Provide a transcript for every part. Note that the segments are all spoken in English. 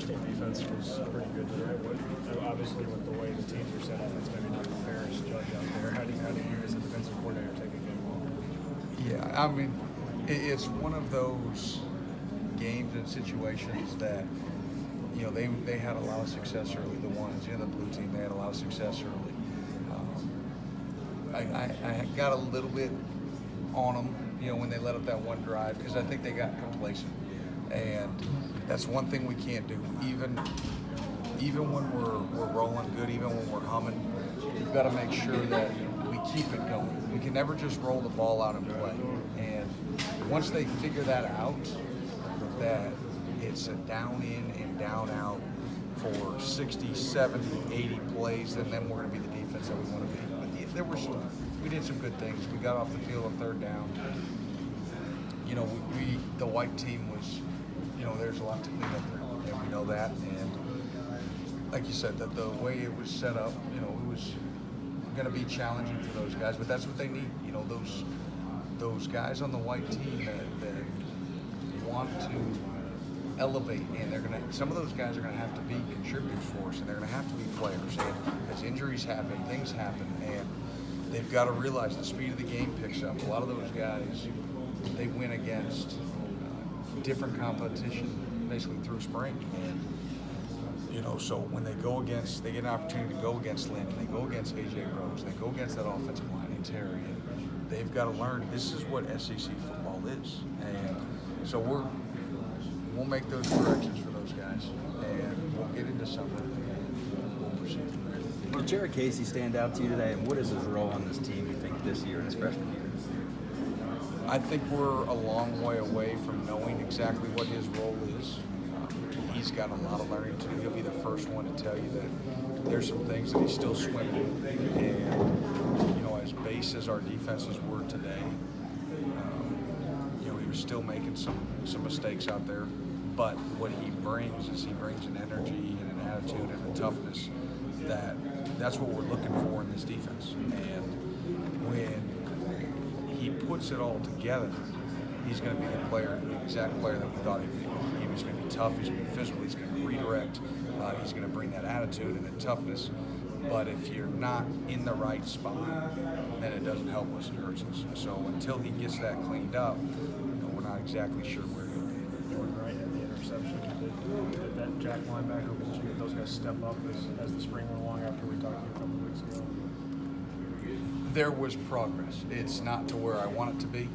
first team defense was pretty good today. Obviously, with the way the teams are set up, it's maybe not the fairest judge out there. How do you as a defensive coordinator take a game ball? Yeah, I mean, it's one of those games and situations that, you know, they had a lot of success early. The ones, you know, the blue team, they had a lot of success early. I got a little bit on them, you know, when they let up that one drive, because I think they got complacent, and that's one thing we can't do. Even when we're rolling good, even when we're humming, we've got to make sure that we keep it going. We can never just roll the ball out and play. And once they figure that out, that it's a down in and down out for 60, 70, 80 plays, then we're going to be the defense that we want to be. But we did some good things. We got off the field on third down. You know, the white team was, you know, there's a lot to clean up there, and we know that. And like you said, the way it was set up, you know, it was going to be challenging for those guys, but that's what they need. You know, those guys on the white team that want to elevate, and some of those guys are going to have to be contributors for us, and they're going to have to be players. And as injuries happen, things happen, and they've got to realize the speed of the game picks up. A lot of those guys, they win against different competition basically through spring, and you know, so when they get an opportunity to go against Lynn, and they go against AJ Rose, they go against that offensive line in Terry, and they've got to learn this is what SEC football is. And so we'll make those corrections for those guys, and we'll get into something, and we'll proceed from there. Did Jared Casey stand out to you today, and what is his role on this team, you think, this year, in his freshman year? I think we're a long way away from knowing exactly what his role is. He's got a lot of learning to do. He'll be the first one to tell you that there's some things that he's still swimming. And, you know, as base as our defenses were today, you know, he was still making some mistakes out there. But what he brings is he brings an energy and an attitude and a toughness that's what we're looking for in this defense. And when he puts it all together, he's going to be the exact player that we thought he'd be. He's going to be tough, he's going to be physical, he's going to redirect, he's going to bring that attitude and that toughness. But if you're not in the right spot, then it doesn't help us, it hurts us. So until he gets that cleaned up, you know, we're not exactly sure where he'll be. Jordan Wright had the interception. Did that Jack linebacker position, did those guys step up as the spring went along after we talked to you a couple of weeks ago? There was progress. It's not to where I want it to be.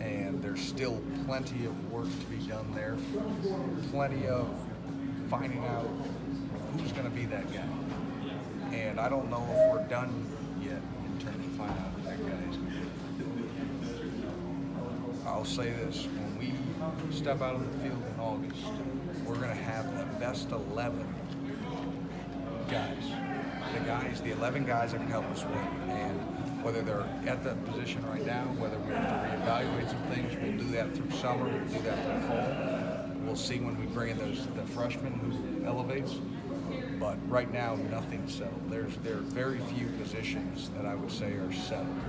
And there's still plenty of work to be done there. Plenty of finding out who's going to be that guy. And I don't know if we're done yet in terms of finding out who that guy is going to be. I'll say this, when we step out on the field in August, we're going to have the best 11 guys. The 11 guys that can help us win. And whether they're at that position right now, whether we have to reevaluate some things, we'll do that through summer, we'll do that through fall. We'll see when we bring in the freshmen who elevates. But right now, nothing's settled. There are very few positions that I would say are settled.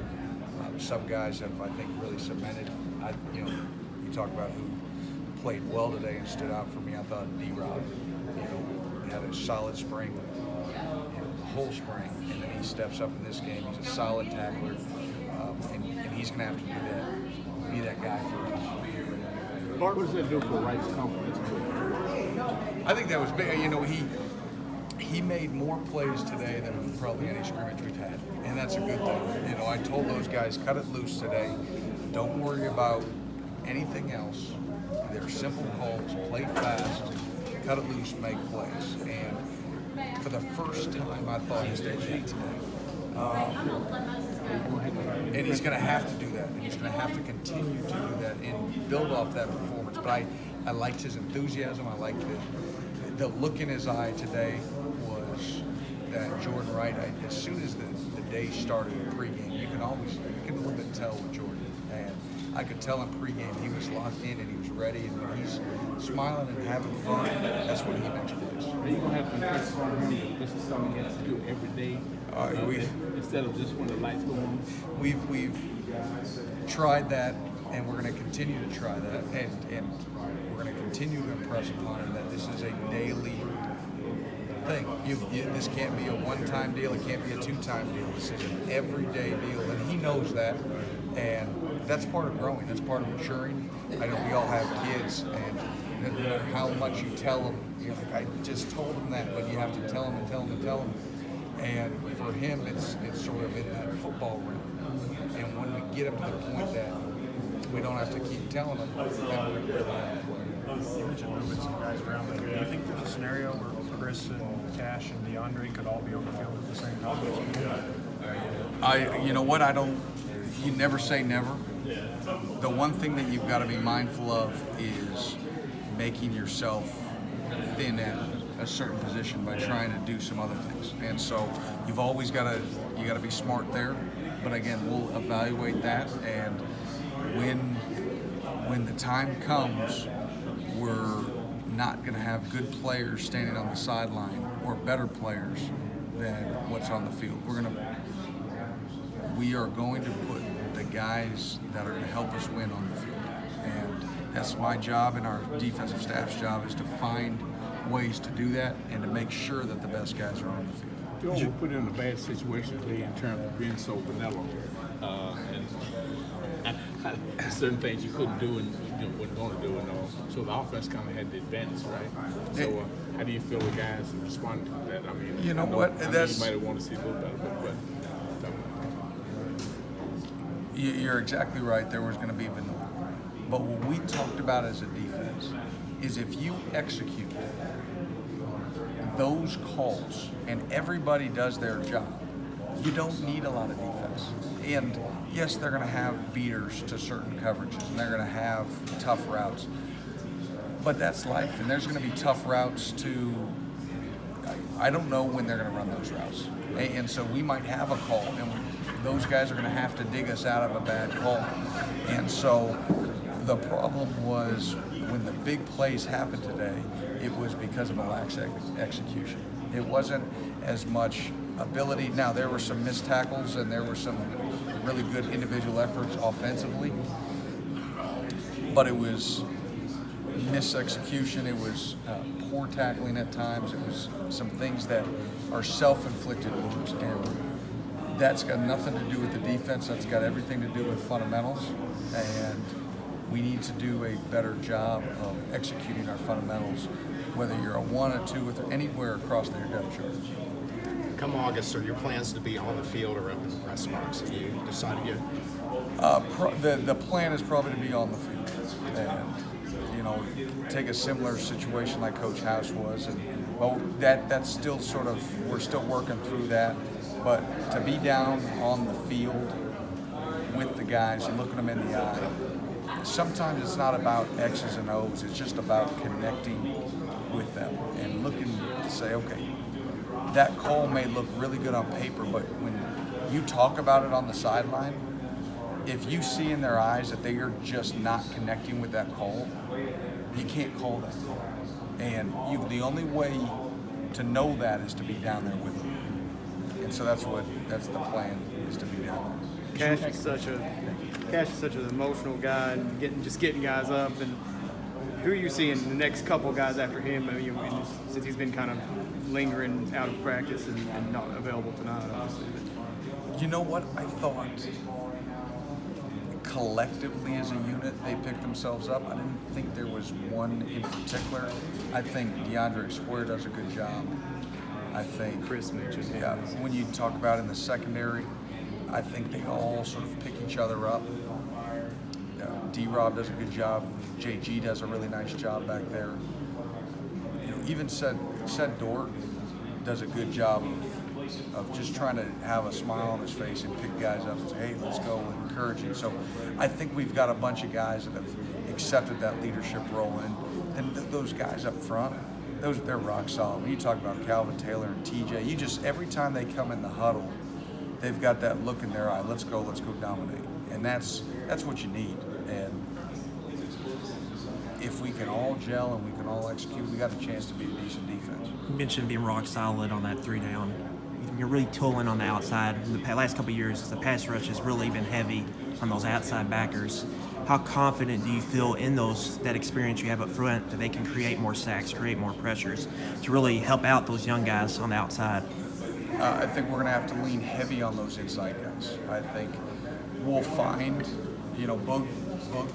Some guys have, I think, really cemented. You talk about who played well today and stood out for me. I thought D-Rob, had a solid spring. Whole spring, and then he steps up in this game. He's a solid tackler, and he's going to have to be that guy for us. Bart, what does that do for Wright's confidence? I think that was big. He made more plays today than probably any scrimmage we've had, and that's a good thing. I told those guys, cut it loose today. Don't worry about anything else. They're simple calls. Play fast, cut it loose, make plays, and for the first time, I thought he did that today. And he's going to have to do that. And he's going to have to continue to do that and build off that performance. But I liked his enthusiasm. I liked the look in his eye today was that Jordan Wright, as soon as the day started in pregame, you can a little bit tell with Jordan. And I could tell in pregame he was locked in and he was ready. And when he's smiling and having fun, that's when he makes plays. Are you going to have to impress upon him that this is something he has to do every day We've instead of just when the lights go on? We've tried that and we're going to continue to try that, and we're going to continue to impress upon him that this is a daily thing. This can't be a one-time deal. It can't be a two-time deal. This is an everyday deal, and he knows that, and that's part of growing. That's part of maturing. I know we all have kids, and no matter how much you tell them, you're like, I just told him that, but you have to tell him and tell him and tell him. And for him, it's sort of in that football realm. And when we get him to the point that we don't have to keep telling him, then we're really have to play. You mentioned moving some guys around. Do you think there's a scenario where Chris and Cash and DeAndre could all be on the field at the same time? You know what? You never say never. The one thing that you've got to be mindful of is making yourself thin at a certain position by trying to do some other things. And so you've always got to be smart there. But again, we'll evaluate that, and when the time comes, we're not going to have good players standing on the sideline or better players than what's on the field. We are going to put the guys that are going to help us win on the field. And that's my job, and our defensive staff's job is to find ways to do that and to make sure that the best guys are on the field. You were put in a bad situation today in terms of being so vanilla. And certain things you couldn't do and you weren't going to do and all. So the offense kind of had the advantage, right? So how do you feel the guys responded to that? I mean, you know what? You might want to see a little better, but you're exactly right. There was going to be vanilla. But what we talked about as a defense is if you execute those calls and everybody does their job, you don't need a lot of defense. And yes, they're going to have beaters to certain coverages, and they're going to have tough routes. But that's life, and there's going to be tough routes to, I don't know when they're going to run those routes. And so we might have a call, and those guys are going to have to dig us out of a bad call. And so the problem was when the big plays happened today, it was because of a lax execution. It wasn't as much ability. Now, there were some missed tackles and there were some really good individual efforts offensively, but it was mis-execution. It was poor tackling at times. It was some things that are self-inflicted wounds, and that's got nothing to do with the defense. That's got everything to do with fundamentals, and we need to do a better job of executing our fundamentals, whether you're a 1, a 2, or anywhere across their depth chart. Come August, are your plans to be on the field or up in the press box? Have you decided yet? The plan is probably to be on the field, and take a similar situation like Coach House was, and that's still sort of, we're still working through that. But to be down on the field with the guys and looking them in the eye, sometimes it's not about X's and O's. It's just about connecting with them and looking to say, okay, that call may look really good on paper, but when you talk about it on the sideline, if you see in their eyes that they are just not connecting with that call, you can't call that call. And the only way to know that is to be down there with them. And so that's the plan, is to be down there. Cash is such an emotional guy, and getting guys up. And who are you seeing the next couple guys after him? I mean, since he's been kind of lingering out of practice and not available tonight, obviously. You know what? I thought collectively as a unit they picked themselves up. I didn't think there was one in particular. I think DeAndre Square does a good job. I think Chris mentioned him. Yeah, when you talk about in the secondary, I think they all sort of pick each other up. D-Rob does a good job. JG does a really nice job back there. Even said Dort does a good job of just trying to have a smile on his face and pick guys up and say, hey, let's go, and encouraging. So I think we've got a bunch of guys that have accepted that leadership role, and those guys up front, they're rock solid. When you talk about Calvin Taylor and TJ, every time they come in the huddle, they've got that look in their eye. Let's go dominate. And that's what you need. And if we can all gel and we can all execute, we got a chance to be a decent defense. You mentioned being rock solid on that 3-down. You're really tooling on the outside. In the last couple of years, the pass rush has really been heavy on those outside backers. how confident do you feel in that experience you have up front that they can create more sacks, create more pressures to really help out those young guys on the outside? I think we're going to have to lean heavy on those inside guys. I think we'll find, Boog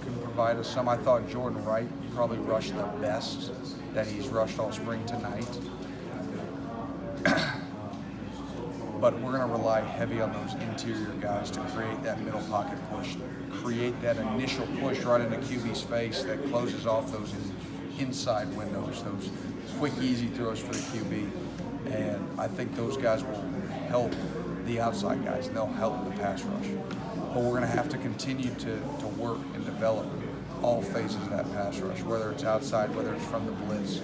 can provide us some. I thought Jordan Wright probably rushed the best that he's rushed all spring tonight. But we're going to rely heavy on those interior guys to create that middle pocket push, create that initial push right into QB's face that closes off those inside windows, those quick, easy throws for the QB. And I think those guys will help the outside guys, and they'll help the pass rush. But we're going to have to continue to work and develop all phases of that pass rush, whether it's outside, whether it's from the blitz,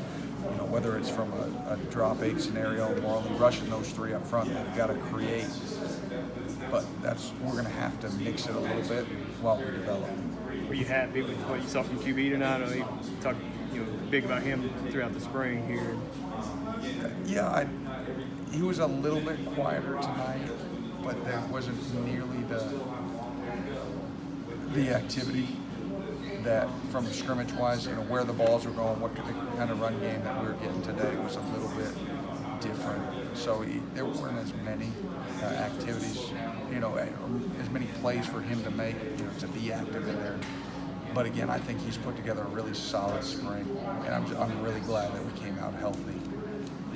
whether it's from a drop 8 scenario, or only rushing those 3 up front. They've got to create. But we're going to have to mix it a little bit while we develop. Were you happy with what you saw from QB tonight? I know you talked big about him throughout the spring here. Yeah, he was a little bit quieter tonight, but there wasn't nearly the activity that from scrimmage-wise, where the balls were going, what kind of run game that we were getting today was a little bit different. So there weren't as many activities, as many plays for him to make, to be active in there. But again, I think he's put together a really solid spring, and I'm really glad that we came out healthy,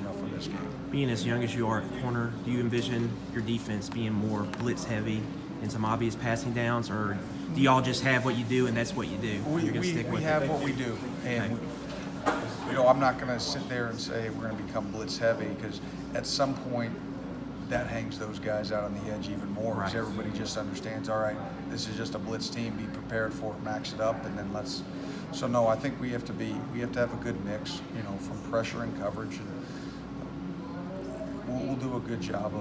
from this game. Being as young as you are at the corner, do you envision your defense being more blitz heavy and some obvious passing downs, or do y'all just have what you do and that's what you do? You're gonna stick with we have what we do, and I'm not going to sit there and say we're going to become blitz heavy, because at some point that hangs those guys out on the edge even more, because everybody just understands, all right, this is just a blitz team, be prepared for it, max it up, and then let's. So no, I think we have to have a good mix, from pressure and coverage, and we'll do a good job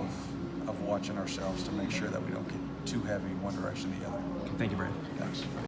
of watching ourselves to make sure that we don't get too heavy one direction or the other. Thank you, Brad. Thanks.